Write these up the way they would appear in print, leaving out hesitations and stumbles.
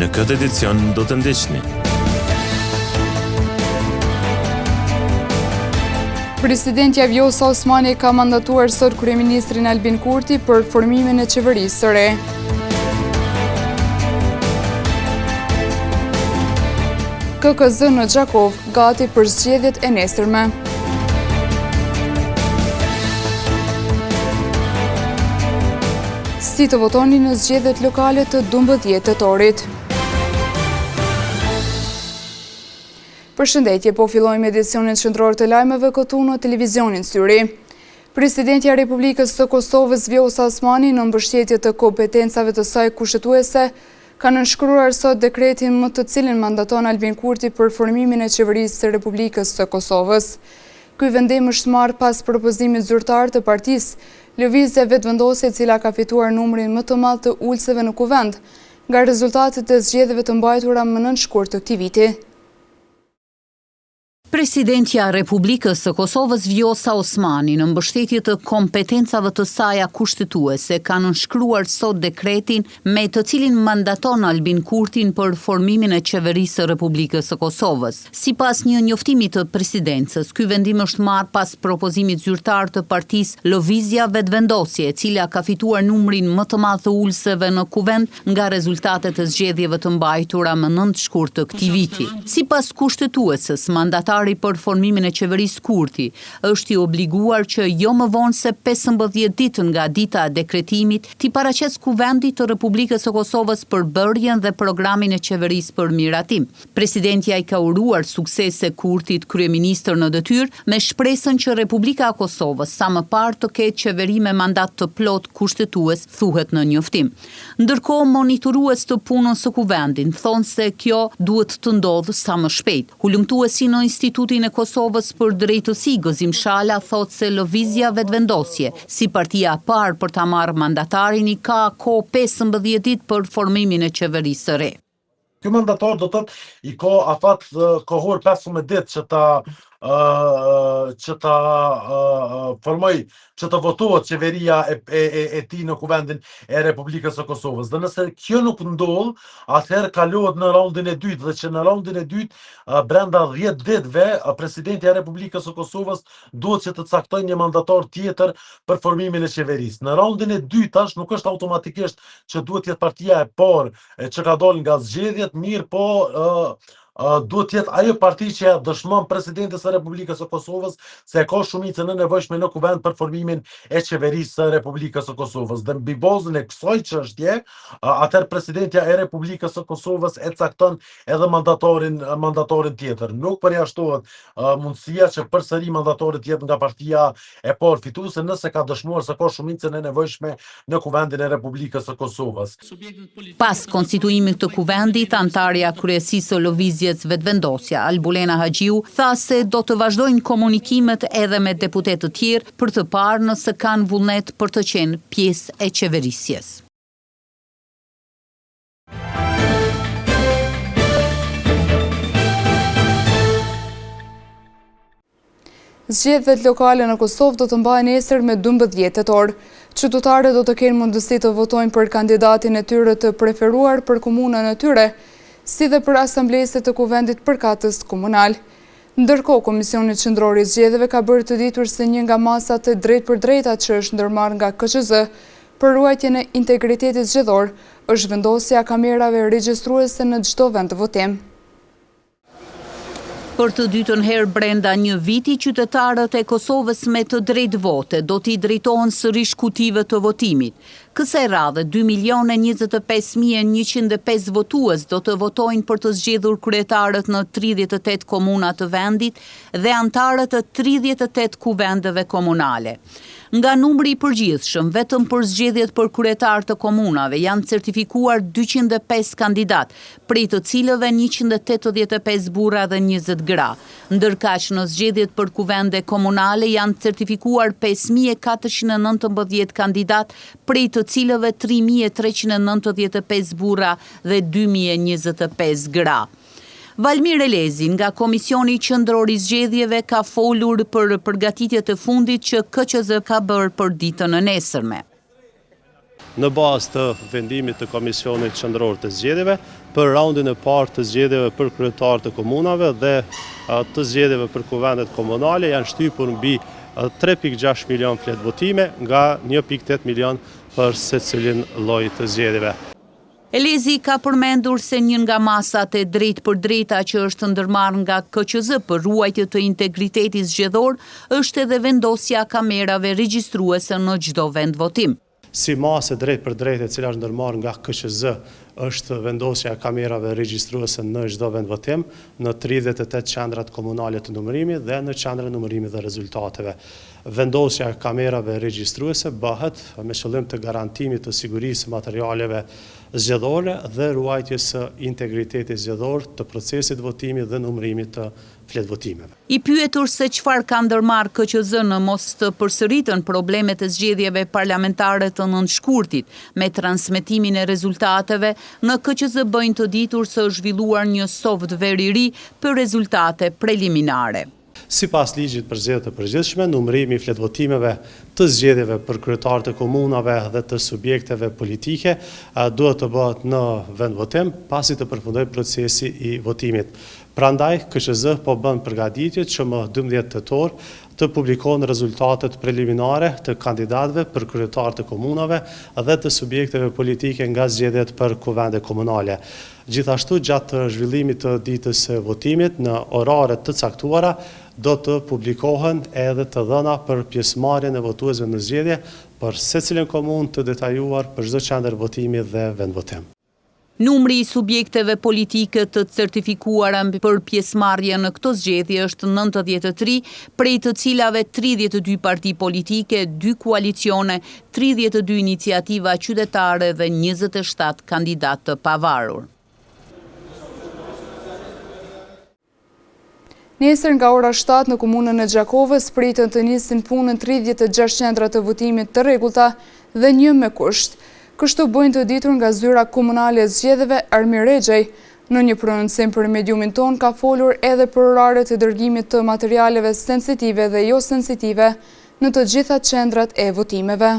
në këtë edicion do të ndiqni. Presidentja Vjosa Osmani ka mandatuar sot kryeministrin Albin Kurti për formimin e qeverisë së re. KKZ në Gjakov, gati për zgjedhjet e nesërme. Si të votoni në zgjedhjet lokale të 12 tetorit. Përshëndetje, po fillojmë edicionin qendror të lajmeve këtu në televizionin Syri. Presidentja e Republikës së Kosovës Vjosa Osmani në mbështetje të kompetencave të saj kushtetuese ka nënshkruar sot dekretin më të cilin mandaton Albin Kurti për formimin e qeverisë së Republikës së Kosovës. Ky vendim është marrë pas propozimit zyrtar të partisë Lëvizja Vetëvendosje, e cila ka fituar numrin më të madh të ulëseve në kuvend nga rezultatet e zgjedhjeve të mbajtura më nënshkurt të këtij viti. Presidentja e Republikës së Kosovës Vjosa Osmani në mbështetje të kompetencave të saj kushtetuese ka nënshkruar sot dekretin me të cilin mandaton Albin Kurtin për formimin e qeverisë së Republikës së Kosovës. Sipas një njoftimi të presidencës, ky vendim është marrë pas propozimit zyrtar të partisë Lëvizja Vetëvendosje, e cila ka fituar numrin më të madh të ulëseve në kuvend nga rezultatet e zgjedhjeve të mbajtura më nëntëshkurt të këtij viti. Sipas kushtetuesës, mandatari për formimin e qeverisë Kurti është i obliguar që jo më vonë se 15 ditë nga dita e dekretimit t'i paraqes Kuvendit të Republikës së Kosovës përbërjen dhe programin e qeverisë për miratim. Presidentja i ka uruar suksese Kurtit kryeministër në detyrë me shpresën që Republika e Kosovës sa më parë të ketë qeveri me mandat të plot kushtetues, thuhet në njoftim. Ndërkohë, monitorues të punës së Kuvendit thonë se kjo duhet të ndodhë sa më shpejt. Hulumtuesi në Institutin e Kosovës për drejtësi Gëzim Shala thot se Lëvizja Vetëvendosje, si partia e parë për ta marrë mandatarin, i ka kohë 15 ditë për formimin e qeverisë së re. Ky mandatar do të thotë i ka afat kohor 15 ditë që ta formoj, që të votohet qeveria e tij në Kuvendin e Republikës së Kosovës. Dhe nëse kjo nuk ndodh, atëherë kalohet në raundin e dytë, dhe që në raundin e dytë brenda 10 ditëve presidenti i Republikës së Kosovës duhet që të caktojë një mandatar tjetër për formimin e qeverisë. Në raundin e dytë tash nuk është automatikisht që duhet të jetë partia e parë që ka dalë nga zgjedhjet, mirë po duhet të jetë ajo parti që dëshmon presidentës së Republikës së Kosovës se ka shumicën e nevojshme në kuvend për formimin e qeverisë së Republikës së Kosovës. Dhe mbi bazën e kësaj çështje, atëherë presidentja e Republikës së Kosovës e cakton edhe mandatorin tjetër. Nuk përjashtohet mundësia që përsëri mandatari të jetë nga partia e parë fituese nëse ka dëshmuar se ka shumicën e nevojshme në kuvendin e Republikës së Kosovës. Pas konstituimit të kuvendit, antarja kryesisë Lëvizjes Vetëvendosja, Albulena Haxhiu, tha se do të vazhdojnë komunikimet edhe me deputet të tjerë për të parë nëse kanë vullnet për të qenë pjesë e qeverisjes. Zgjedhjet lokale në Kosovë do të mbahen nesër me 12 tetor. Qytetarët do të kenë mundësi të votojnë për kandidatin e tyre të preferuar për komunën e tyre, si dhe për asamblesë të kuvendit përkatës komunal. Ndërkohë, Komisioni Qendror i Zgjedhjeve ka bërë të ditur se një nga masat e drejtpërdrejta që është ndërmarrë nga KQZ për ruajtjen e integritetit zgjedhor është vendosja kamerave regjistruese në çdo vend të votim. Për të dytën herë brenda një viti, qytetarët e Kosovës me të drejtë vote do t'i drejtohen sërish kutive të votimit. Kësaj radhe 2.025.105 votues do të votojnë për të zgjedhur kryetarët në 38 komuna të vendit dhe antarët të 38 kuvendeve komunale. Nga numri i përgjithshëm, vetëm për zgjedhjet për kryetar të komunave janë certifikuar 205 kandidat, prej të cilëve 185 burra dhe 20 gra. Ndërkaq në zgjedhjet për kuvende komunale janë certifikuar 5.419 kandidat, prej të cilëve 3.395 burra dhe 2.025 gra. Valmir Elezi nga Komisioni Qendror i Zgjedhjeve ka folur për përgatitjet e fundit që KQZ ka bërë për ditën e nesërme. në bazë të vendimit të Komisionit Qendror të Zgjedhjeve për raundin e parë të zgjedhjeve për kryetarë të komunave dhe të zgjedhjeve për kuvendet komunale janë shtypur mbi 3.6 milion fletë votime nga 1.8 milion për secilin lloj të zgjedhjeve. Elezi ka përmendur se një nga masat e drejt për drejta që është ndërmarrë nga KQZ për ruajtje të integritetit zgjedhor është edhe vendosja kamerave regjistruese në çdo vend votim. Si masë drejt për drejt e cila është ndërmarrë nga KQZ është vendosja e kamerave regjistruese në çdo vend votim në 38 qendrat komunale të numërimit dhe në qendrat e numërimit dhe rezultateve. Vendosja e kamerave regjistruese bëhet me qëllim të garantimit të sigurisë materialeve zgjedhore dhe ruajtjes së integritetit zgjedhor të procesit votimi dhe numërimit të fletë votimeve. I pyetur se çfarë ka ndërmarrë KQZ në mos të përsëritën problemet e zgjedhjeve parlamentare të nëntshkurtit me transmetimin e rezultateve, në KQZ bëjnë të ditur se është zhvilluar një software i ri për rezultate preliminare. Sipas ligjit për zgjedhjet e përgjithshme, numërimi i fletvotimeve të zgjedhjeve për kryetarët e komunave dhe të subjekteve politike duhet të bëhet në vendvotim pasi të përfundojë procesi i votimit. Prandaj, KQZ po bën përgatitjet që më 12 tetor të publikohen rezultatet preliminare të kandidatëve për kryetarët e komunave dhe të subjekteve politike nga zgjedhjet për kuvende komunale. Gjithashtu, gjatë zhvillimit të ditës së votimit në orare të caktuara, do të publikohen edhe të dhëna për pjesëmarrjen e votuesve në zgjedhje për secilën komunë të detajuar për çdo qendër votimi dhe vendvotim. Numri i subjekteve politike të certifikuara për pjesëmarrje në këto zgjedhje është 93, prej të cilave 32 parti politike, 2 koalicione, 32 iniciativa qytetare dhe 27 kandidatë të pavarur. Nesër nga ora 7 në komunën e Gjakovës pritën të nisin punën 36 qendra të votimit të rregullta dhe 1 me kusht. Kështu bëjnë të ditur nga zyra komunale e zgjedhjeve Armir Rexhej. Në një prononcim për mediumin ton ka folur edhe për oraret e dërgimit të materialeve sensitive dhe jo sensitive në të gjitha qendrat e votimeve.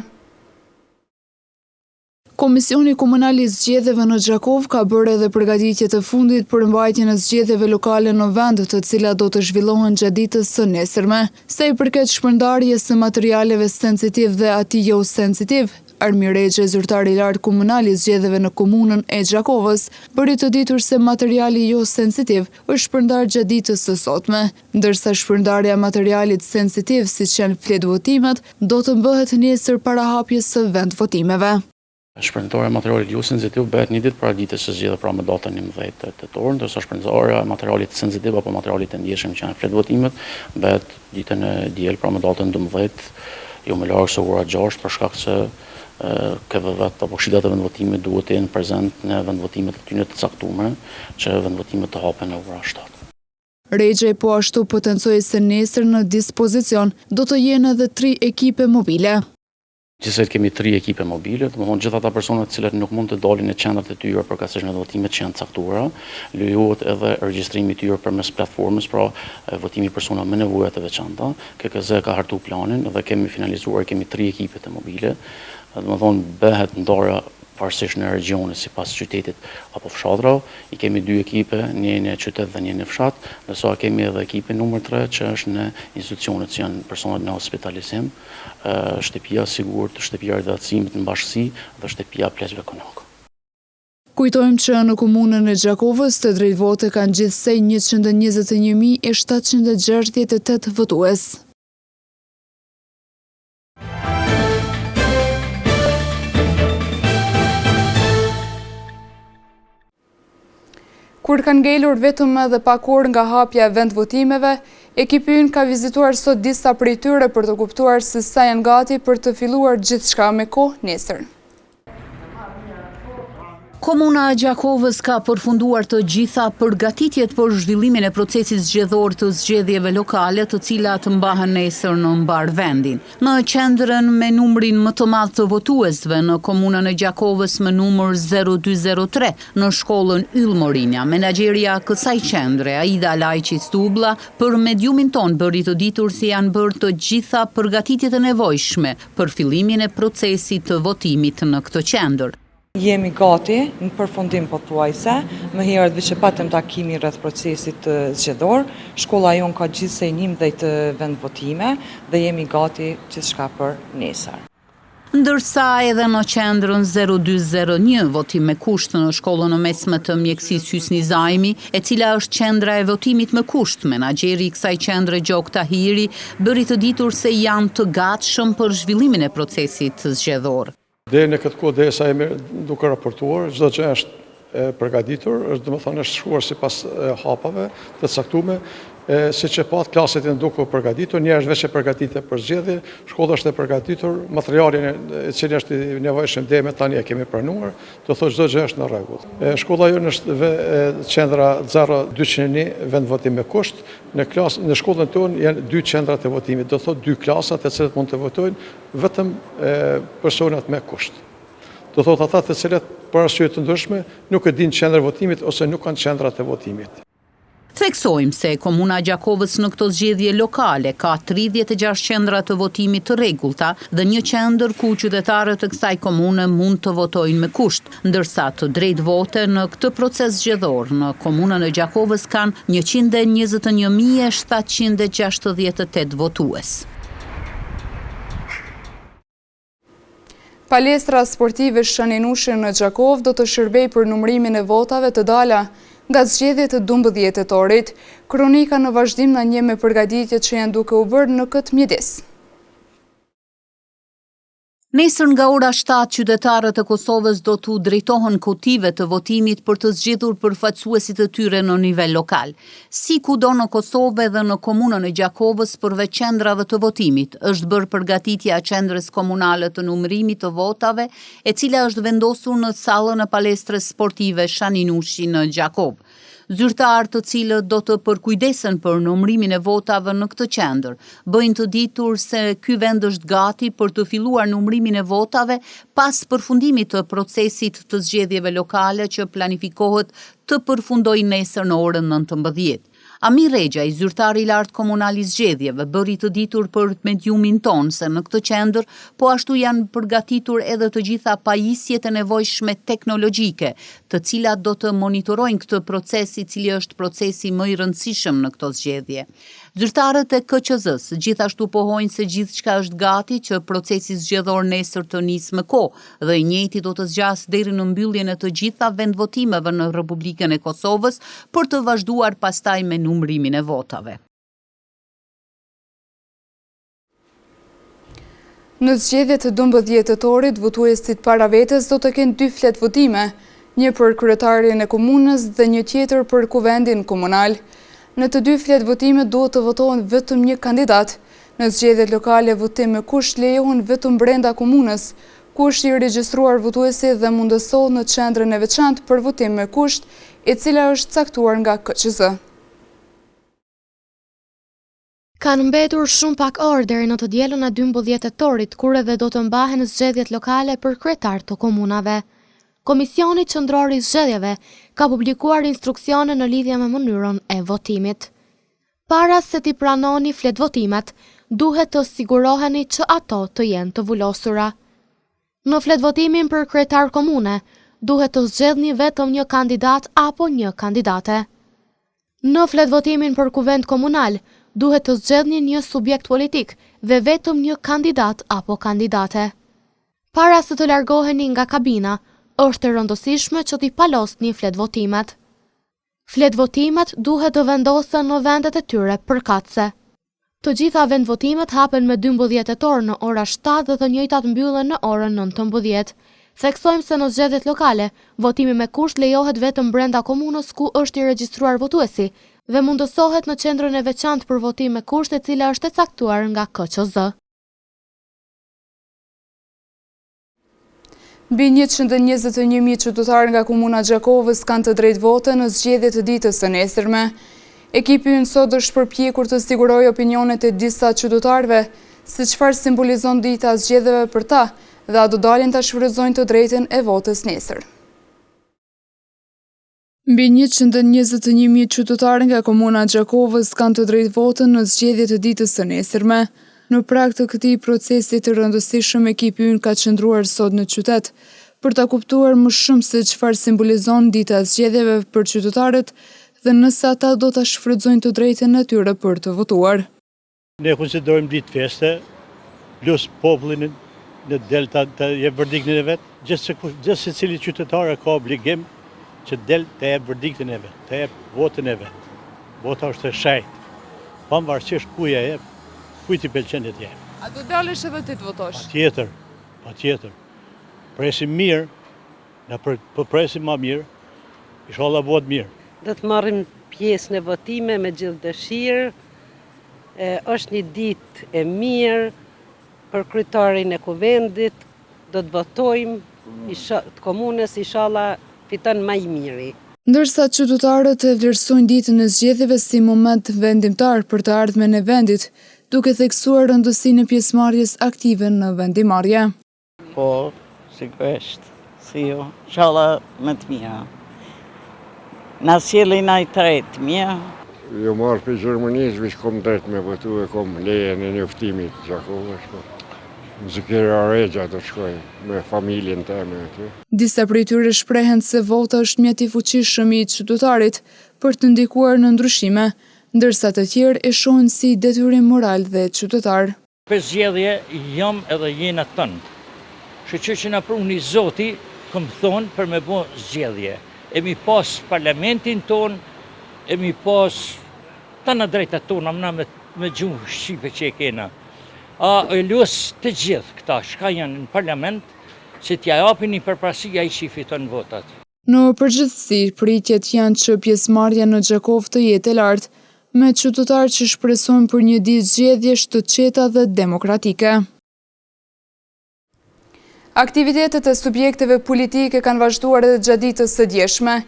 Komisioni Komunal i Zgjedhjeve në Gjakov ka bërë edhe përgatitje të fundit për mbajtjen e zgjedhjeve lokale në vend, të cilat do të zhvillohen gjatë ditës së nesërme. Sa i përket shpërndarjes së materialeve sensitiv dhe atij jo sensitiv, Armir Rexhej, zyrtari i lartë komunal i zgjedhjeve në komunën e Gjakovës, bëri të ditur se materiali jo sensitiv është shpërndar gjatë ditës së sotme, ndërsa shpërndarja e materialit sensitiv, siç janë fletvotimet, do të bëhet nesër para hapjes së vendvotimeve. Shpërndarja e materialit jo sensitiv bëhet një ditë para ditës së zgjedhjeve, pra më datën 11 tetor, ndërsa shpërndarja e materialit sensitiv apo materialit të ndjeshëm që janë fletvotimet bëhet ditën e diel, pra më datën 12, jo më larg se ora 6 për shkak se KVV-t apo këshillat e vendvotimit duhet të jenë prezent në vendvotimet e tyre të caktuara, që vendvotimet të hapen në ora 7. Rexhej po ashtu potencoi se nesër në dispozicion do të jenë edhe 3 ekipe mobile. Gjithsesi kemi 3 ekipe mobile, domethënë gjithë ata persona të cilët nuk mund të dalin në qendrat e tyre për kaqësh vendvotimet që janë caktuara, lejohet edhe regjistrimi i tyre përmes platformës, pra votimi persona me nevoja të veçanta. KQZ ka hartu planin dhe kemi finalizuar, kemi 3 ekipe të mobile. Domethënë bëhet ndarja pavarësisht në regione sipas qytetit apo fshatra, i kemi 2 ekipe, një në qytet dhe një në fshat, ndërsa kemi edhe ekipin numër 3 që është në institucionet që janë personat në hospitalizim, shtëpia sigurt, shtëpia rrethatësimit në bashkësi dhe shtëpia pleqve konak. Kujtojmë që në komunën e Gjakovës të drejtvote kanë gjithsej 121.768 votues. Kur kanë ngelur vetëm edhe pak orë nga hapja e vendvotimeve, ekipi ynë ka vizituar sot disa prej tyre për të kuptuar se sa janë gati për të filluar gjithçka me kohë nesër. Komuna e Gjakovës ka përfunduar të gjitha përgatitjet për zhvillimin e procesit zgjedhor të zgjedhjeve lokale, të cilat mbahen nesër në mbar vendin. Në qendrën me numrin më të madh të votuesve në komunën e Gjakovës me numër 0203 në shkollën Yll Morinja, menaxheria kësaj qendre, Aida Lajçi Stublla, për mediumin ton bëri të ditur se janë bërë të gjitha përgatitjet e nevojshme për fillimin e procesit të votimit në këtë qendër. Jemi gati në përfundim pothuajse, më herët veç e patëm takimi rreth procesit zgjedhor. Shkolla jon ka gjithsej 11 vend votime dhe jemi gati gjithçka për nesër. Ndërsa edhe në qendrën 0201 votim me kusht në shkollën e mesme të mjekësisë Hysni Zajmi, e cila është qendra e votimit me kusht, menaxheri i kësaj qendre Gjok Tahiri bëri të ditur se janë të gatshëm për zhvillimin e procesit zgjedhor. Deri në këtë kohë derisa jemi duke raportuar, çdo gjë është përgatitur, është domethënë është shkuar sipas hapave të caktuara, siç e pat klaset janë duke u përgatitur, një është veç e përgatitur për zgjedhje, shkolla është e përgatitur, materialin i cili është i nevojshëm deri më tani e kemi pranuar, do thotë çdo gjë është në rregull. Shkolla jonë është qendra 0201 vend votim me kusht, në shkollën tonë janë 2 qendra të votimit, do thotë 2 klasa të cilat mund të votojnë vetëm personat me kusht. Do thotë ata të cilët për arsye të ndryshme nuk e dinë qendrën e votimit ose nuk kanë qendra të votimit. Theksojmë se Komuna e Gjakovës në këto zgjedhje lokale ka 36 qendra të votimit të rregullta dhe një qendër ku qytetarët e kësaj komune mund të votojnë me kusht, ndërsa të drejtë vote në këtë proces zgjedhor në Komunën e Gjakovës kanë 121.768 votues. Palestra sportive Shaninushi në Gjakov do të shërbej për numërimin e votave të dala nga zgjedhjet e 12 tetorit. Kronika në vazhdim na njeh me përgatitjet që janë duke u bërë në këtë mjedis. Nesër nga ora 7, qytetarët e Kosovës do t'u drejtohen kutive të votimit për të zgjedhur përfaqësuesit e tyre në nivel lokal. Si kudo në Kosovë dhe në komunën e Gjakovës, përveç qendrave të votimit, është bërë përgatitja e qendrës komunale të numërimit të votave, e cila është vendosur në sallën e palestrës sportive Shaninushi në Gjakov. Zyrtarë të cilët do të përkujdesen për numërimin e votave në këtë qendër, bëjnë të ditur se ky vend është gati për të filluar numërimin e votave pas përfundimit të procesit të zgjedhjeve lokale që planifikohet të përfundojë nesër në orën 19. Amir Rexha, i zyrtari i lartë komunal i zgjedhjeve, bëri të ditur për mediumin ton se në këtë qendër po ashtu janë përgatitur edhe të gjitha pajisjet e nevojshme teknologjike, të cilat do të monitorojnë këtë proces, i cili është procesi më i rëndësishëm në këto zgjedhje. Zyrtarët e KQZ-s gjithashtu pohojnë se gjithçka është gati që procesi zgjedhor nesër të nisë me kohë dhe i njëjti do të zgjasë deri në mbylljen e të gjitha vendvotimeve në Republikën e Kosovës për të vazhduar pastaj me numërimin e votave. Në zgjedhjet e 12 tetorit, votuesit para vetes do të kenë 2 flet votime, një për kryetarin e komunës dhe një tjetër për kuvendin komunal. Në të 2 flet votime duhet të votohen vetëm një kandidat. Në zgjedhjet lokale votim me kusht lejohen vetëm brenda komunës. Kushti i regjistruar votuesi dhe mundësohet në qendrën e veçantë për votim me kusht, e cila është caktuar nga KQZ. Kanë mbetur shumë pak orë deri në të dielën e 12 tetorit, kur edhe do të mbahen zgjedhjet lokale për kryetar të komunave. Komisioni Qendror i Zgjedhjeve ka publikuar instruksione në lidhje me mënyrën e votimit. Para se t'i pranoni flet votimet, duhet të siguroheni që ato të jenë të vullosura. Në flet votimin për kryetar komune, duhet të zgjedhni vetëm një kandidat apo një kandidate. Në flet votimin për kuvend komunal, duhet të zgjedhni një subjekt politik dhe vetëm një kandidat apo kandidate. Para se të largoheni nga kabina, është e rëndësishme që t'i palosni flet votimet. Flet votimet duhet të vendosen në vendet e tyre përkatëse. Të gjitha vend votimet hapen me 12 tetor në ora 7 dhe të njëjtat mbyllen në orën 19. Theksojmë se në zgjedhjet lokale, votimi me kusht lejohet vetëm brenda komunës ku është i regjistruar votuesi dhe mundësohet në qendrën e veçantë për votim me kusht, e cila është e caktuar nga KQZ. Mbi 121.000 qytetarë nga komuna Gjakovës kanë të drejtë vote në zgjedhjet të ditës së nesërme. Ekipi ynë sot është përpjekur të sigurojë opinionet e disa qytetarëve se çfarë simbolizon dita e zgjedhjeve për ta dhe a do dalin ta shfrytëzojnë të drejtën e votës nesër. Mbi 121.000 qytetarë nga komuna Gjakovës kanë të drejtë vote në zgjedhjet e ditës së nesërme. Në prag të këtij procesi të rëndësishëm, ekipi ynë ka qëndruar sot në qytet për ta kuptuar më shumë se çfarë simbolizon dita e zgjedhjeve për qytetarët dhe nëse ata do ta shfrytëzojnë të drejtën e tyre për të votuar. Ne konsiderojmë ditë feste, plus popullin në del të jep verdiktin e vet, gjithë secili qytetar ka obligim që del të jep verdiktin e vet, të jep votën e vet. Vota është e shejtë, pavarësisht ku ja jep, kujt i pëlqen të jep. A do dalësh edhe ti të votosh? Patjetër. Presim mirë, na presim më mirë, inshallah vot mirë. Do të marrim pjesë në votime me gjithë dëshirë. Është një ditë e mirë për kryetarin e kuvendit. Do të votojmë të komunës, inshallah fiton më i miri. Ndërsa qytetarët e vlerësojnë ditën e zgjedhjeve si moment vendimtar për të ardhmen e vendit, duke theksuar rëndësinë e pjesëmarrjes aktive në vendimarrje. Po, sigurisht, si jo, inshallah më të mira. Na sjellin ai tret mirë. Jo marr për Gjermanisë, veç kom drejt me votu e kom lejen e njoftimit Gjakovës. Në Zikira Regja të shkoj me familjen teme aty. Disa prej tyre shprehen se vota është mjet i fuqishëm i qytetarit për të ndikuar në ndryshime, ndërsa të tjerë e shohin si detyrim moral dhe qytetar. Për zgjedhje jam edhe jena tënë. Shqyqyr që na pruni Zoti, kom thonë për me bo zgjedhje. E mi pas parlamentin ton, e mi pas të në drejta tona, mëna me gjuhë shqipe që e kena. E luas të gjithë këta shka janë në parlament, që t'ja japin një përparësia i që fiton votat. Në përgjithësi, pritjet janë që pjesëmarrja në Gjakovë të jetë e lartë, me qytetarë që shpresojnë për një ditë zgjedhjesh të qeta dhe demokratike. Aktivitetet e subjekteve politike kanë vazhduar edhe gjatë ditës së djeshme.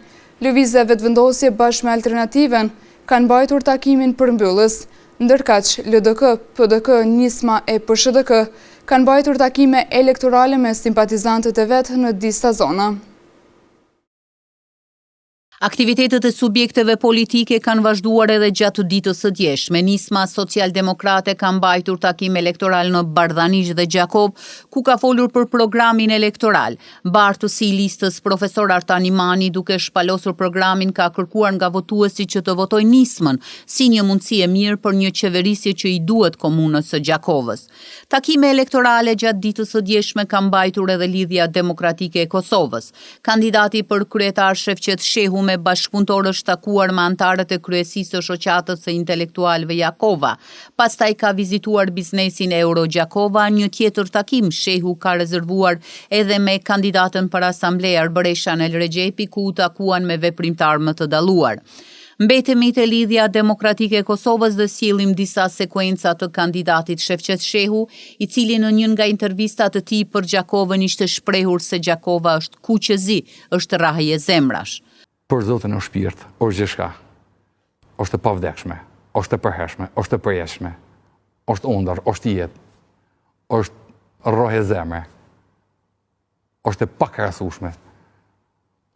Lëvizja vetëvendosje bashkë me Alternativen kanë mbajtur takimin përmbyllës, ndërkaq LDK, PDK, Nisma e PSHDK kanë mbajtur takime elektorale me simpatizantët e vet në disa zona. Aktivitetet e subjekteve politike kanë vazhduar edhe gjatë ditës së djeshme. Nisma Social-Demokrate ka mbajtur takim elektoral në Bardhanish dhe Gjakov, ku ka folur për programin elektoral. Bartësi i listës profesor Artan Imani, duke shpalosur programin, ka kërkuar nga votuesit që të votojnë Nismën, si një mundësi e mirë për një qeverisje që i duhet komunës së Gjakovës. Takime elektorale gjatë ditës së djeshme ka mbajtur edhe Lidhja Demokratike e Kosovës. Kandidati për kryetar Shefqet Shehu me bashkëpunëtor është takuar me antarët e kryesisë së shoqatës së intelektualëve Jakova. Pastaj ka vizituar biznesin Euro Gjakova. Një tjetër takim Shehu ka rezervuar edhe me kandidatën për asamble Arbëreshan El Regjepi, ku u takuan me veprimtar më të dalluar. Mbetemi te Lidhja Demokratike e Kosovës dhe sjellim disa sekuenca të kandidatit Shefqet Shehu, i cili në një nga intervistat të tij për Gjakovën ishte shprehur se Gjakova është kuqezi, është rrahje zemrash. Për Zotin o shpirt, është gjithçka. Është e pavdekshme, është e përhershme, është e përjetshme, është undër, është jetë, është rrohje zemre, është e pakrahasueshme,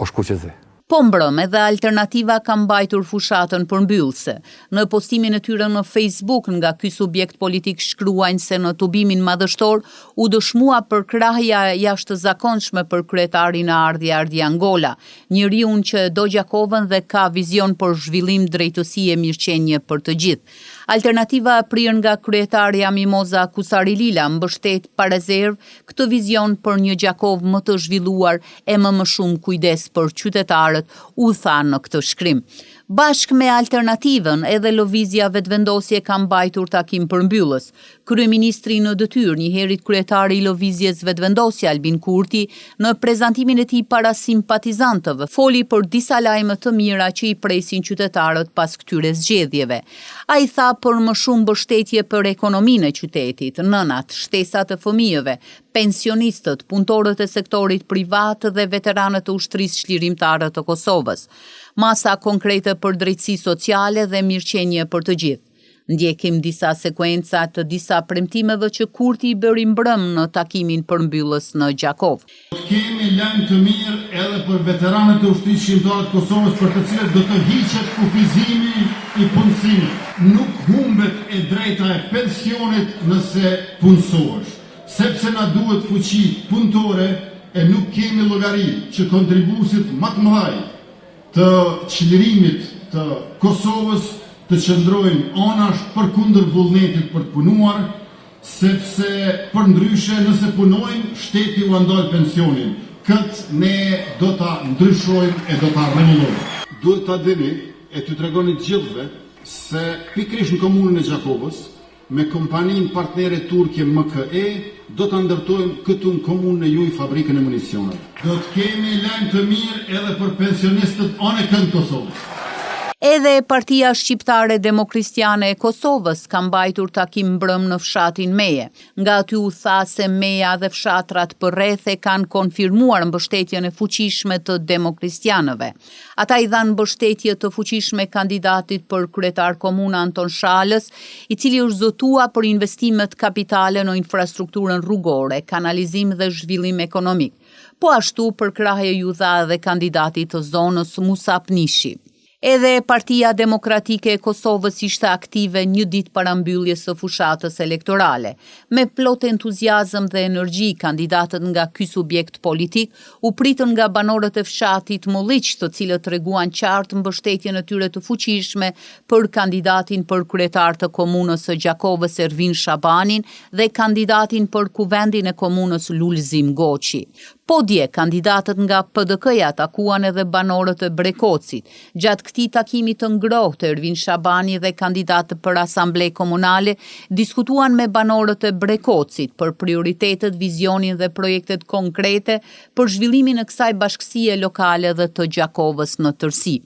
është kuqezi. Po mbrëm, edhe Alternativa ka mbajtur fushatën përmbyllëse. Në postimin e tyre në Facebook nga ky subjekt politik shkruajnë se në tubimin madhështor u dëshmua për krahja jashtëzakonshme për kryetarin e ardhi Ardi Angola, njeriu që do Gjakovën dhe ka vizion për zhvillim, drejtësi e mirëqenie për të gjithë. Alternativa prirë nga kryetaria Mimoza Kusarilila mbështet pa rezervë këtë vizion për një Gjakovë më të zhvilluar e më shumë kujdes për qytetarët qytetarët, u tha në këtë shkrim. Bashkë me alternativën, edhe lëvizja vetëvendosje ka mbajtur takim përmbyllës. Kryeministri në detyrë, njëherët kryetari i lëvizjes vetëvendosje Albin Kurti, në prezantimin e tij para simpatizantëve, foli për disa lajme të mira që i presin qytetarët pas këtyre zgjedhjeve. Ai tha për më shumë mbështetje për ekonominë e qytetit, nënat, shtesat e fëmijëve, pensionistët, punëtorët e sektorit privat dhe veteranët e ushtrisë çlirimtare të Kosovës. Masa konkrete për drejtësi sociale dhe mirëqenie për të gjithë. Ndjekim disa sekuenca të disa premtimeve që Kurti i bëri mbrëm në takimin përmbyllës në Gjakov. Kemi lajm të mirë edhe për veteranët e ushtrisë shqiptare të Kosovës, për të cilët do të hiqet kufizimi i punësimit. Nuk humbet e drejta e pensionit nëse punësohesh, sepse na duhet fuqi punëtore e nuk kemi llogari që kontribuesit më të mëdhej të çlirimit të Kosovës të qëndrojnë anash përkundër vullnetit për të punuar, sepse për ndryshe nëse punojnë, shteti u ndal pensionin. Këtë ne do ta ndryshojmë e do ta rregullojmë. Duhet ta dini e t'ju tregoni të gjithëve se pikërisht në komunën e Gjakovës, me kompaninë partnere turke MKE, do të ndërtojmë këtu në komunën e juaj fabrikën e municioneve. Do të kemi lajm të mirë edhe për pensionistët anë kënd Kosovës. Edhe Partia Shqiptare Demokristiane e Kosovës ka mbajtur takim mbrëm në fshatin Meje. Nga aty u tha se Meja dhe fshatrat përreth kanë konfirmuar mbështetjen e fuqishme të demokristianëve. Ata i dhanë mbështetje të fuqishme kandidatit për kryetar komuna Anton Shalës, i cili është zotua për investimet kapitale në infrastrukturën rrugore, kanalizim dhe zhvillim ekonomik. Po ashtu përkrahje ju dha edhe kandidatit të zonës Musab Nishi. Edhe Partia Demokratike e Kosovës ishte aktive një ditë para mbylljes së fushatës elektorale. Me plot entuziazëm dhe energji, kandidatët nga ky subjekt politik u pritën nga banorët e fshatit Molliq, të cilët treguan qartë mbështetjen e tyre të fuqishme për kandidatin për kryetar të komunës së Gjakovës Ervin Shabanin dhe kandidatin për kuvendin e komunës Lulzim Goçi. Po dje, kandidatët nga PDK-ja takuan edhe banorët e Brekocit. Gjatë këtij takimi të ngrohtë, Ervin Shabani dhe kandidatë për asamble komunale diskutuan me banorët e Brekocit për prioritetet, vizionin dhe projektet konkrete për zhvillimin e kësaj bashkësie lokale dhe të Gjakovës në tërësi.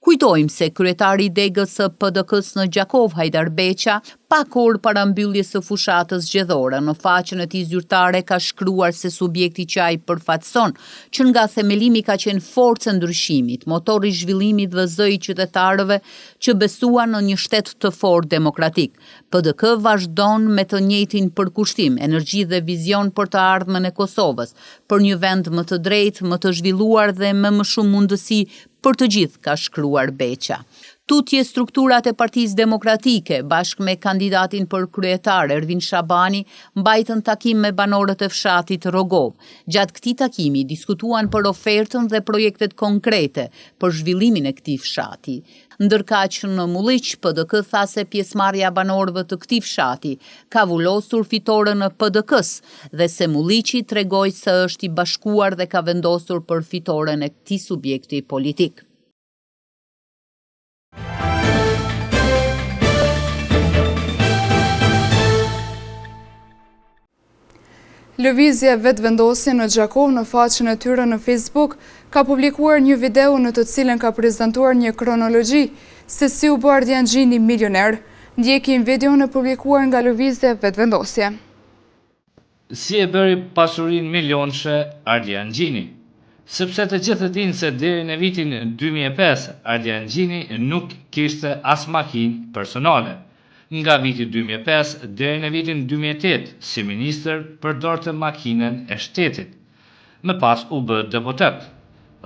Kujtojmë se kryetari i degës së PDK-s në Gjakov, Hajdar Beqa, pak orë para mbylljes së fushatës zgjedhore, në faqen e tij zyrtare ka shkruar se subjekti që ai përfaqëson, që nga themelimi ka qenë forcë e ndryshimit, motor i zhvillimit dhe zë i qytetarëve që besuan në një shtet të fortë demokratik. PDK vazhdon me të njëjtin përkushtim, energji dhe vizion për të ardhmen e Kosovës, për një vend më të drejtë, më të zhvilluar dhe me më shumë mundësi për të gjithë, ka shkruar Beqa. Tutje strukturat e Partisë Demokratike, bashkë me kandidatin për kryetar Ervin Shabani, mbajtën takim me banorët e fshatit Rogov. Gjatë këtij takimi diskutuan për ofertën dhe projektet konkrete për zhvillimin e këtij fshati. Ndërkaq në Molliq, PDK tha se pjesëmarrja e banorëve të këtij fshati ka vullosur fitoren e PDK-s dhe se Molliqi tregoi se është i bashkuar dhe ka vendosur për fitoren e këtij subjekti politik. Lëvizja vetëvendosje në Gjakov në faqen e tyre në Facebook ka publikuar një video në të cilën ka prezantuar një kronologji se si u bë Ardian Xhini milioner. Ndjekim videon e publikuar nga lëvizja vetëvendosje. Si e bëri pasurinë milionshë Ardian Xhini? Sepse të gjithë dinë se deri në vitin 2005 Ardian Xhini nuk kishte as makinë personale. Nga viti 2005 deri në vitin 2008 si ministër përdorte makinën e shtetit. Më pas u bë deputet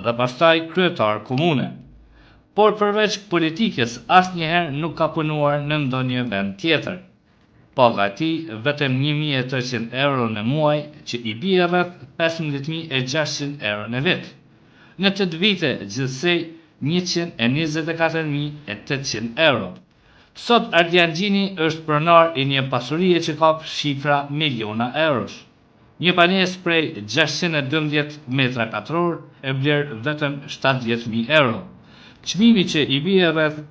dhe pastaj kryetar komune. Por përveç politikës asnjëherë nuk ka punuar në ndonjë vend tjetër. Paga e tij vetëm 1.800 euro në muaj, që i bie rreth 15.600 euro në vit. Në 8 vite gjithsej 124.800 euro. Sot Ardian Xhini është pronar i një pasurie që ka shifra miliona eurosh. Një banesë prej 612 metra katror e bler vetëm 70.000 euro. Çmimi që i bie rreth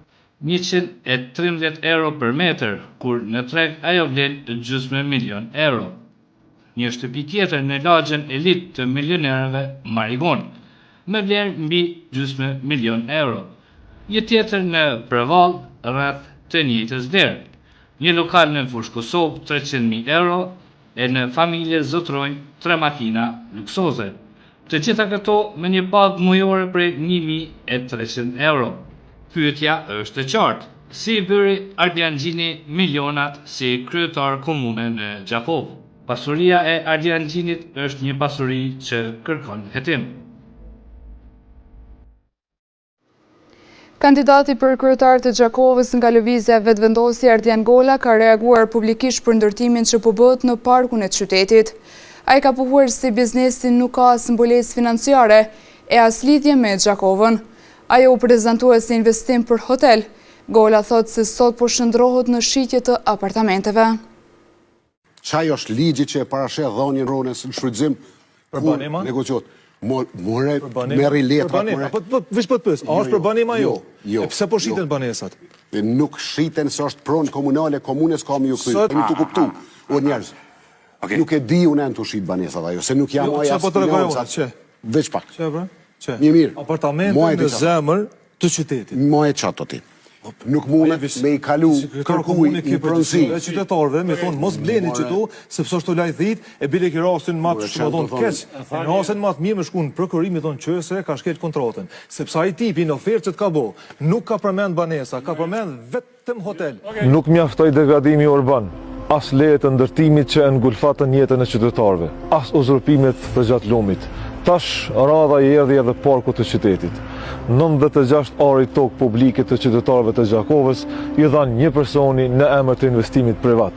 113 euro për metër, kur në treg ajo vlen gjysmë milion euro. Një shtëpi tjetër në lagjen elit të milionerëve Marigon, me vlerë mbi gjysmë milion euro. Një tjetër në Përvall, rreth të njëjtës vlerë. Një lokal në Fushë Kosovë 300.000 euro e në familje zotrojnë 3 makina luksoze. Të gjitha këto me një pagë mujore prej 1.300 euro. Pyetja është e qartë. Si bëri Ardian Gjini milionat si kryetar komune në Gjakov? Pasuria e Ardian Gjinit është një pasuri që kërkon hetim. Kandidati për kryetar të Gjakovës nga lëvizja vetëvendosje Ardian Gola ka reaguar publikisht për ndërtimin që po bëhet në parkun e qytetit. Ai ka pohuar se biznesi nuk ka as mbulesë financiare e as lidhje me Gjakovën. Ajo u prezantua si investim për hotel. Gola thot se sot po shndrohet në shitje të apartamenteve. Çaj është ligji që e parashet dhënien ronës në shfrytëzim për banema? Negociot. Merri letra. Veç po të pës, a është për banema jo? E pse po shiten banesat? Nuk shiten se është pronë komunale, komunës ka me ju kryt. Kemi të kuptu, o njerëz. Nuk e di unë të shit banesat ajo, se nuk jam aja financat. Veç pak. Mirë. Apartamente në zemër të qytetit. Ma e qatë të ti. Nuk mundet me i kalu kërkuj i pronësi. E qytetarve me thonë mos bleni qëtu, sepse është të lajthit e bile ki rastin matë shumë adonë të keq. Në rasin matë mirë me shku në prokurimi thonë qëse ka shkel kontratën. Sepse a i tipi në ofertë që të ka bo, nuk ka përmend banesa, ka përmend vetëm hotel. Nuk mjaftoj degradimi urban, as lejet të ndërtimit që ngulfatën jetën e qytetarve, as uzurpimit të gjatë lumit. Tash radha i erdhi edhe parku të qytetit. 96 ari tokë publike të qytetarëve të Gjakovës i dhanë një personi në emër të investimit privat.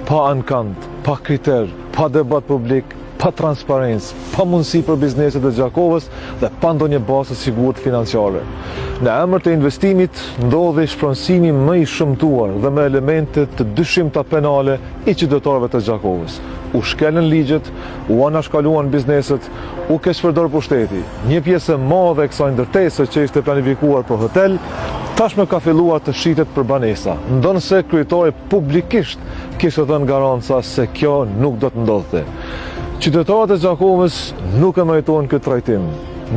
Pa ankant, pa kriter, pa debat publik, pa transparencë, pa mundësi për bizneset e Gjakovës dhe pa ndonjë bazë sigurt financiare. Në emër të investimit ndodhi shpronësimi më i shëmtuar dhe me elemente të dyshimta penale i qytetarëve të Gjakovës. U shkelën ligjet, u anashkaluan bizneset, u keqpërdor pushteti. Një pjesë e madhe e kësaj ndërtese që ishte planifikuar për hotel, tashmë ka filluar të shitet për banesa, ndonëse kryetari publikisht kishte dhënë garanca se kjo nuk do të ndodhte. Qytetarët e Gjakovës nuk e meritojnë këtë trajtim,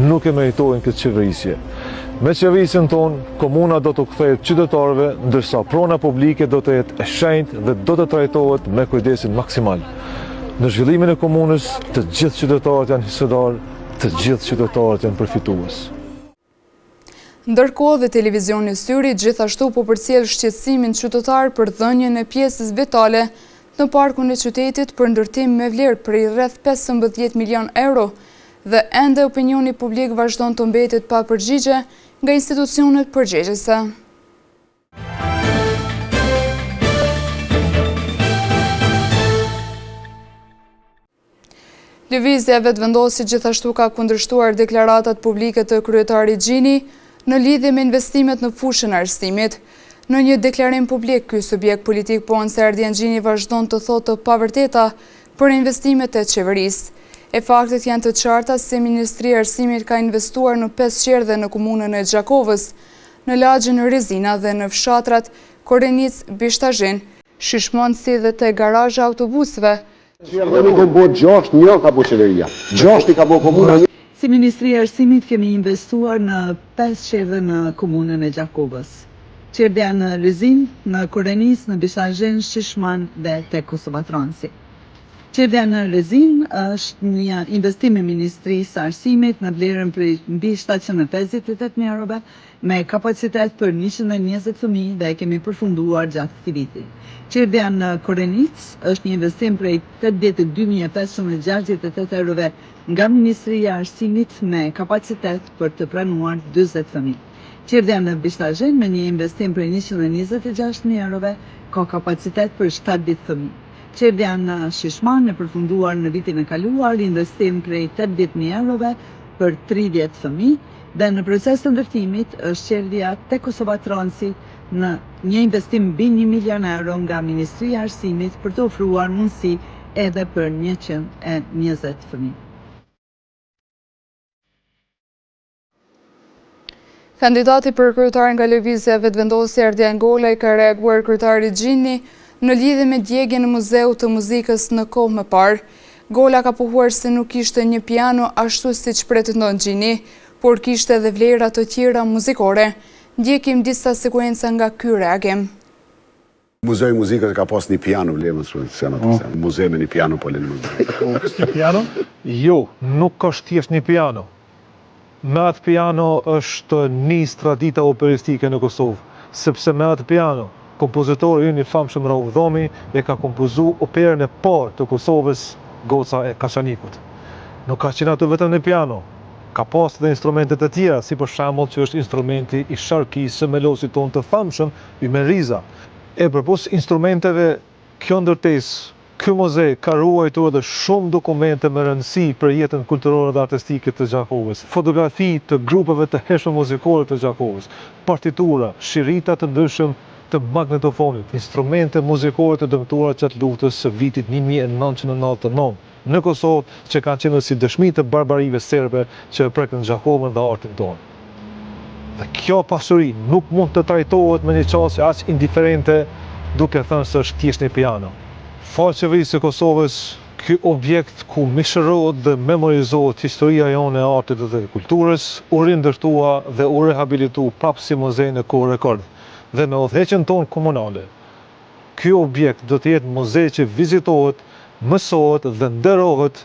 nuk e meritojnë këtë qeverisje. Me qeverisjen tonë, komuna do të kthehet qytetarëve, ndërsa prona publike do të jetë e shenjtë dhe do të trajtohet me kujdesin maksimal. Në zhvillimin e komunës, të gjithë qytetarët janë hisedar, të gjithë qytetarët janë përfitues. Ndërkohë dhe televizioni Syri gjithashtu po përcjell shqetësimin qytetar për dhënien e pjesës vitale në parkun e qytetit për ndërtim me vlerë prej rreth 15 milion euro dhe ende opinioni publik vazhdon të mbetet pa përgjigje nga institucionet përgjegjëse. Lëvizja vetëvendosi gjithashtu ka kundërshtuar deklaratat publike të kryetarit Gjini në lidhje me investimet në fushën e arsimit. Në një deklarim publik, ky subjekt politik ponë se Ardian Gjini vazhdon të thotë të pavërteta për investimet e qeverisë. E faktet janë të qarta se Ministria e Arsimit ka investuar në 5 qerdhe në komunën e Gjakovës, në lagjën e Rezina dhe në fshatrat Korenic, Bishtazhin, Shishmonsi dhe te garazha autobusëve. Nuk e bo 6, një ka bo qeveria. 6 i ka bo komuna. Si Ministria e Arsimit kemi investuar në 5 qerdhe në komunën e Gjakovës. Qerdhja në Rezin, në Korenic, në Bishtazhin, Shishman dhe te Kosovatransi. Qerdhja në Rezin është një investim e Ministrisë së Arsimit në vlerën prej mbi 758.000 eurove me kapacitet për 120 fëmijë dhe e kemi përfunduar gjatë këtij viti. Qerdhja në Korenic është një investim prej 82.568 eurove nga Ministria e Arsimit me kapacitet për të pranuar 40 fëmijë. Qerdhja në Bishtazhin me një investim prej 126.000 eurove ka kapacitet për 70 fëmijë. Qerdhja në Shishman e përfunduar në vitin e kaluar, investim prej 80.000 eurove për 30 fëmijë dhe në proces të ndërtimit është qerdhja te Kosovatransi në një investim mbi 1 milion euro nga Ministria e Arsimit për të ofruar mundësi edhe për 120 fëmijë. Kandidati për kryetar nga lëvizja vetëvendosje Ardian Golaj ka reaguar kryetari Gjini në lidhje me djegjen në Muzeut të Muzikës në kohë më parë. Gola ka pohuar se nuk kishte një piano ashtu siç pretendon Gjini, por kishte edhe vlera të tjera muzikore. Ndjekim disa sekuenca nga ky reagim. Muzeu i Muzikës ka pas një piano, muzeu me një piano po lënë muzeu. Është një piano? Jo, nuk është thjesht një piano. Me atë piano është nis tradita operistike në Kosovë, sepse me atë piano, kompozitori ynë i famshëm Rauf Dhomi e ka kompozu operën e parë të Kosovës, Goca e Kashanikut. Nuk ka qenë atë vetëm në piano, ka pas dhe instrumentet e tjera, si për shembull që është instrumenti i sharkisë së melosit tonë të famshëm, Ymer Riza. E përpos instrumenteve, kjo ndërtesë, ky muze ka ruajtur edhe shumë dokumente me rëndësi për jetën kulturore dhe artistike të Gjakovës. Fotografi të grupeve të hershme muzikore të Gjakovës, partitura, shirita të ndryshëm të magnetofonit, instrumente muzikore të dëmtuara gjatë luftës së vitit 1999 në Kosovë, që kanë qenë si dëshmi të barbarive serbe që e prekën Gjakovën dhe artin tonë. Dhe kjo pasuri nuk mund të trajtohet me një qasje aq indiferente, duke thënë se është thjesht një piano. Falë qeverisë së Kosovës, ky objekt ku mishërohet dhe memorizohet historia jone e artit dhe kulturës, u rindërtua dhe u rehabilitu prapë si muzej në kohë rekord. Dhe me udhëheqjen tonë komunale, ky objekt do të jetë muzej që vizitohet, mësohet dhe nderohet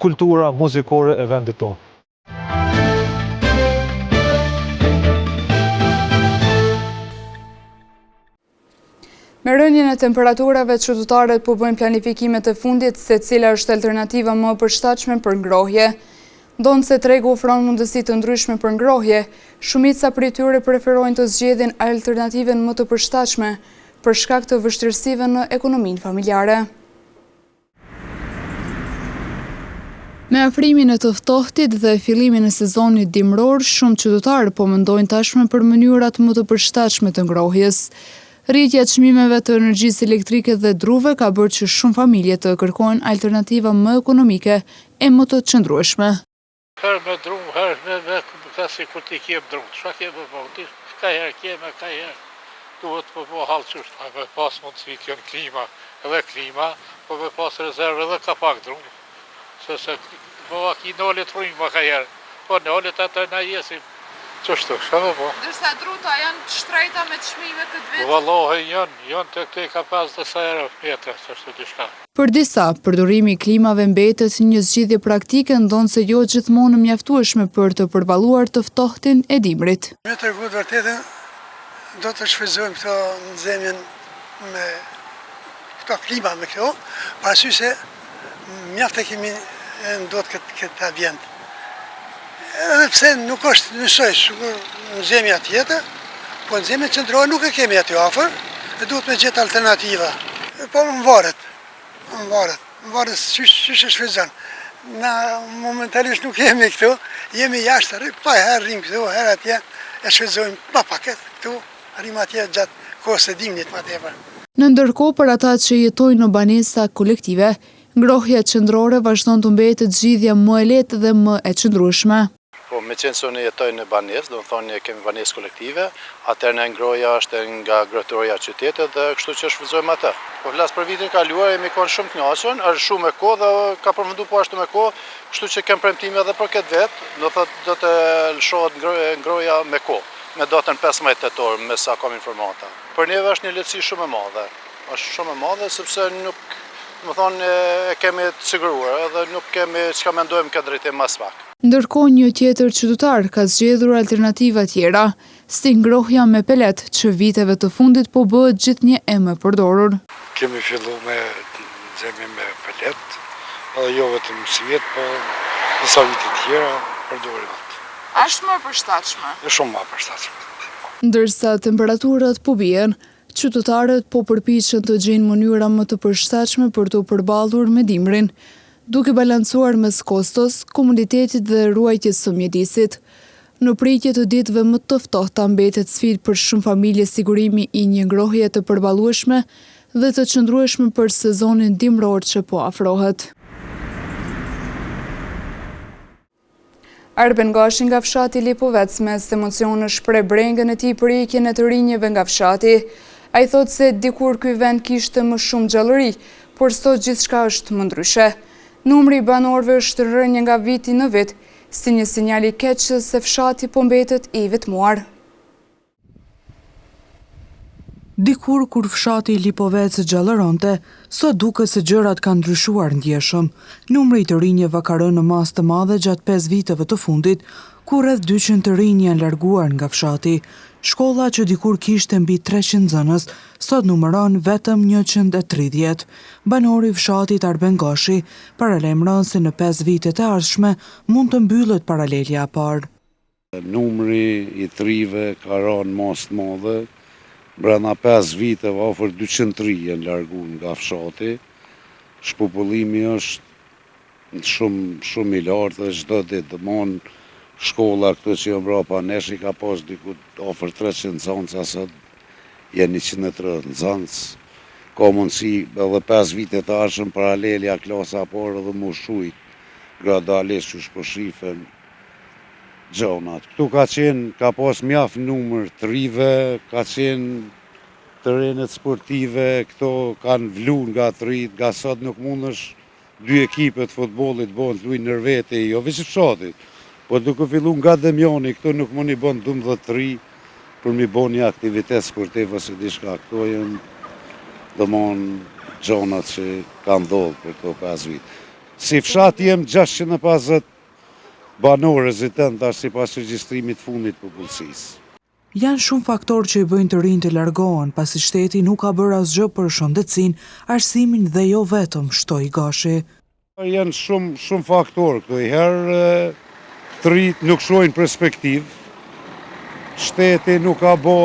kultura muzikore e vendit tonë. Me rënjën e temperaturave, qytetarët po bëjnë planifikimet e fundit se cila është alternativa më e përshtatshme për ngrohje. Ndonë se tregu ofron mundësi të ndryshme për ngrohje, shumica prej tyre preferojnë të zgjedhin alternativen më të përshtatshme për shkak të vështirësive në ekonominë familjare. Me afrimin e të ftohtit dhe fillimin e sezonit dimror, shumë qytetarë po mendojnë tashme për mënyrat më të përshtatshme të ngrohjes. Rritja e çmimeve të energjisë elektrike dhe druve ka bërë që shumë familje të kërkojnë alternativa më ekonomike e më të qëndrueshme. Herë me drum, herë me kasi kur ti kem drum, çka ke më bëu? Ka herë keme, ka herë. Duhet po hall çështë, me pas mundësi kjo klima, edhe klima, po me pas rezervë edhe kapak drum. Se po aki nolet rrymë ka herë. Po nolet atë na jesim. Qështu, shëve po? Dërsa druta janë shtrejta me çmime këtë vit? Vallohi janë të këtej ka 50 euro metra, qështu dishka. Për disa, përdorimi i klimave mbetet një zgjidhje praktike, ndonë se jo gjithmonë mjaftueshme për të përballuar të ftohtin e dimrit. Me treguar të vërtetën, do të shfrytëzojmë këto nxemjen me këto klima me këto, parasysh se mjaft e kemi ndot këtë ambient. Edhe pse nuk është njësoj në zemja tjetër, po në zemja qëndrore nuk e kemi aty afër, e duhet me gjetë alternativa. Po më varet që shfrytëzon. Na momentalisht nuk jemi këtu, jemi jashtë, pa herë rrim këtu, herë atje, e shfrytëzojmë pa paket këtu, rrim atje gjatë kohës së dimnit më tepër. Në ndërkohë për ata që jetojnë në banesa kolektive, ngrohja qendrore vazhdon të mbetet zgjidhja më e lehtë dhe më e qëndrueshme. Po me qenë se unë jetoj në banesë, do të thonë kemi banesë kolektive, atëherë në ngrohja është nga grotoria e qytetit dhe kështu që shfrytëzojmë atë. Po flas për vitin kaluar, jemi qenë shumë të kënaqur, është shumë me kohë dhe ka përfunduar po ashtu me kohë, kështu që kem premtime edhe për këtë vit, do të lëshohet ngrohja me kohë, me datën 15 tetor, me sa kam informata. Për neve është një lehtësi shumë e madhe. Është shumë e madhe sepse nuk, më thonë, e kemi të siguruar edhe nuk kemi çka mendojmë këtë drejtim mas pak. Ndërkohë një tjetër qytetar ka zgjedhur alternativa tjera, si ngrohja me pelet, që viteve të fundit po bëhet gjithnjë e më përdorur. Kemi fillu me nxemje me pelet, edhe jo vetëm si vjet, po disa vite tjera përdorim atë. Është më përshtatshme? Është shumë më përshtatshme. Ndërsa temperaturat po bien, qytetarët po përpiqen të gjejnë mënyra më të përshtatshme për të përballur me dimrin, duke balancuar mes kostos, komunitetit dhe ruajtjes së mjedisit. Në pritje të ditëve më të ftohta mbetet sfidë për shumë familje sigurimi i një ngrohje të përballueshme dhe të qëndrueshme për sezonin dimror që po afrohet. Arben Gashi nga fshati Lipovec mes emocionesh shpreh brengën e tij për ikjen e të rinjeve nga fshati. Ai thot se dikur ky vend kishte më shumë gjallëri, por sot gjithçka është më ndryshe. Numri i banorëve është rënje nga viti në vit, si një sinjal i keq se fshati po mbetet i vetmuar. Dikur kur fshati Lipovec gjallëronte, sot duket se gjërat kanë ndryshuar ndjeshëm. Numri i të rinjeve ka rënë në masë të madhe gjatë 5 viteve të fundit, ku rreth 200 të rinj janë larguar nga fshati. Shkolla që dikur kishte mbi 300 nxënës, sot numëron vetëm 130. Banori i fshatit Arben Gashi paralajmëron se në 5 vitet e ardhshme mund të mbyllet paralelja e parë. Numri i trive ka rënë mas të madhe. Brenda 5 viteve afër 203 janë larguar nga fshati. Shpopullimi është shumë i lartë dhe çdo ditë domon shkolla këtu që janë brapa nesh i ka pas diku afër 300 nxënës, sot janë 130 nxënës. Ka mundësi edhe 5 vite të ardhshëm paralelja klasa parë dhe më shujt gradualisht që po shifen gjonat. Këtu ka pas mjaft numër të rive, ka qenë terenet sportive, këto kanë vlu nga të rit, nga sot nuk mundesh 2 ekipe të futbollit bëhen të luajnë nërvete, jo veç fshatit, po duke fillu nga Demjani, këto nuk mundi bën 12 të ri për mi bën një aktivitet sportiv ose diçka. Këto janë domon gjonat që kanë ndodhur për këto 5 vite. Si fshat jem 650 banorë rezidentë sipas regjistrimit fundit të popullsisë. Janë shumë faktorë që i bëjnë të rinj të largohen, pasi shteti nuk ka bërë asgjë për shëndetësinë, arsimin dhe jo vetëm, shtoi Gashi. Janë shumë faktorë këtu. Herë të rinjt nuk shohin perspektivë. Shteti nuk ka bë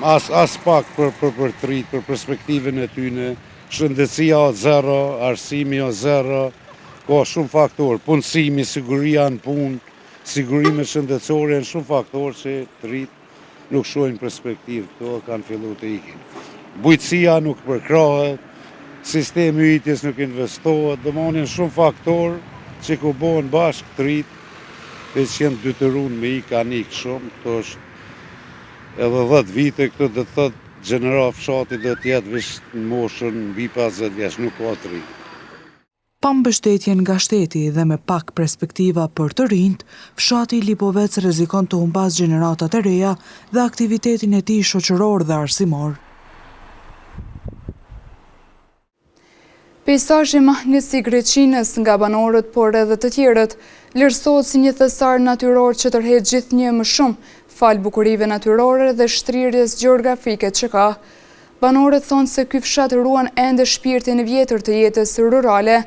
as pak për të rinjt, për perspektivën e tyre. Shëndetësia o zero, arsimi o zero. Ka shumë faktorë, punësimi, siguria në punë, sigurime shëndetësore, janë shumë faktorë që të rinjt nuk shohin perspektivë, këto kanë filluar të ikin. Bujqësia nuk përkrahet, sistemi i ytjes nuk investohet, domosdoshmë janë shumë faktorë që ku bëhen bashkë të rinjt, që janë detyruar me kanë ikë shumë, këto është edhe 10 vite, këto do të thotë gjeneral fshati do të jetë veç në moshën mbi 50 vjeç, nuk ka të rinj. Pa mbështetje nga shteti dhe me pak perspektiva për të rinjt, fshati Lipovec rrezikon të humbas gjeneratat e reja dhe aktivitetin e tij shoqëror dhe arsimor. Peizazhi Mahnis i Greqinës nga banorët por edhe të tjerët vlerësohet si një thesar natyror që tërheq gjithnjë më shumë, fal bukurive natyrore dhe shtrirjes gjeografike që ka. Banorët thonë se ky fshat ruan ende shpirtin e vjetër të jetës rurale,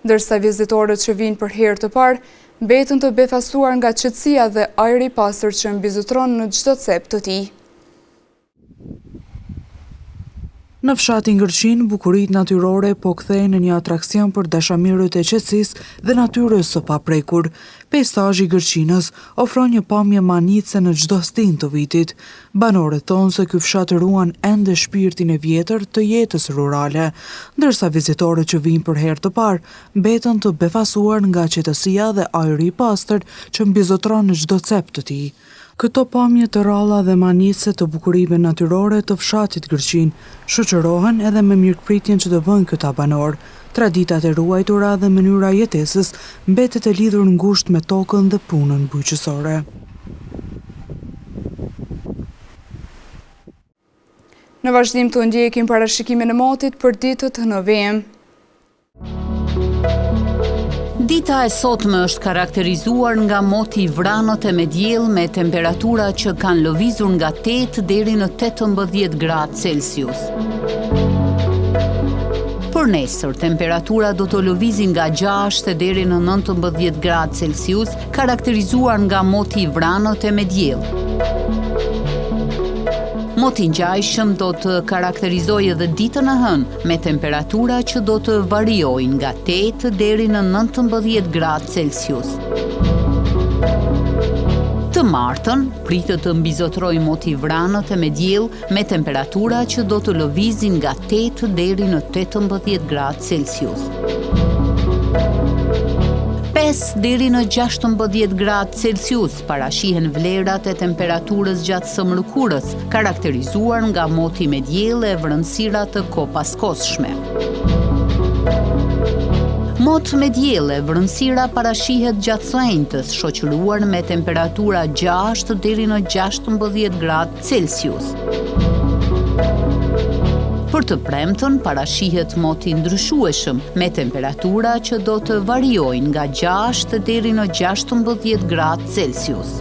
ndërsa vizitorët që vinë për herë të parë mbeten të befasuar nga qetësia dhe ajri i pastër që mbizotron në çdo cep të tij. Në fshatin Gërqin, bukuritë natyrore po kthehen në një atraksion për dashamirët e qetësisë dhe natyrës së paprekur. Peizazhi i Gërqinës ofron një pamje manice në çdo stin të vitit. Banorët thonë se ky fshat ruan ende shpirtin e vjetër të jetës rurale, ndërsa vizitorët që vijnë për herë të parë mbeten të befasuar nga qetësia dhe ajri i pastër që mbizotron në çdo cep të tij. Këto pamje të ralla dhe manice të bukurive natyrore të fshatit Gërqin shoqërohen edhe me mirëpritjen që të bëjnë këta banor. Traditat e ruajtura dhe mënyra jetesës mbetet e lidhur ngushtë me tokën dhe punën bujqësore. Në vazhdim të ndjekim parashikimin e motit për ditët në VM. Dita e sotme është karakterizuar nga moti i vranot e me diell me temperatura që kanë lëvizur nga 8 deri në 18 gradë Celsius. Për nesër, temperatura do të lëvizin nga 6 deri në 19 gradë Celsius, karakterizuar nga moti i vranot e me diell. Moti ngjajshëm do të karakterizojë edhe ditën e hënë me temperatura që do të variojnë nga 8 deri në 19 gradë Celsius. Të martën, pritet të mbizotrojë moti vranët e me diell me temperatura që do të lëvizin nga 8 deri në 18 gradë Celsius. 5 deri në 16 gradë Celsius parashihen vlerat e temperaturës gjatë së mërkurës, karakterizuar nga moti me diell e vërënsira të kopaskoshme. Mot me diell e vërënsira parashihet gjatë së enjtës, shoqëruar me temperatura 6 deri në 16 gradë Celsius. Për të premtën parashihet moti ndryshueshëm me temperatura që do të variojnë nga 6 deri në 16 gradë Celsius.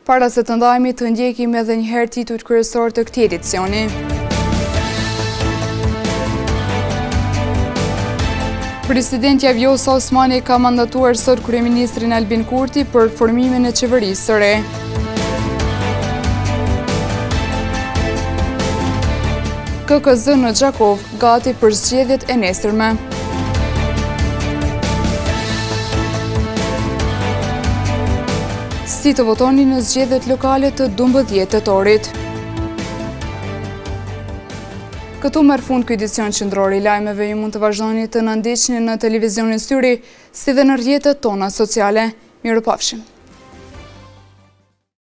Para se të ndajmi të ndjekim edhe njëherë titujt kryesor të këtij edicioni. Presidentja Vjosa Osmani ka mandatuar sot kryeministrin Albin Kurti për formimin e qeverisë së re. KKZ në Gjakov, gati për zgjedhjet e nesërme. Si të votoni në zgjedhjet lokale të 12 tetorit. Këtu merr fund ky edicion qendror i lajmeve. Ju mund të vazhdoni të na ndiqni në televizionin Syri, si dhe në rrjetet tona sociale. Mirupafshim.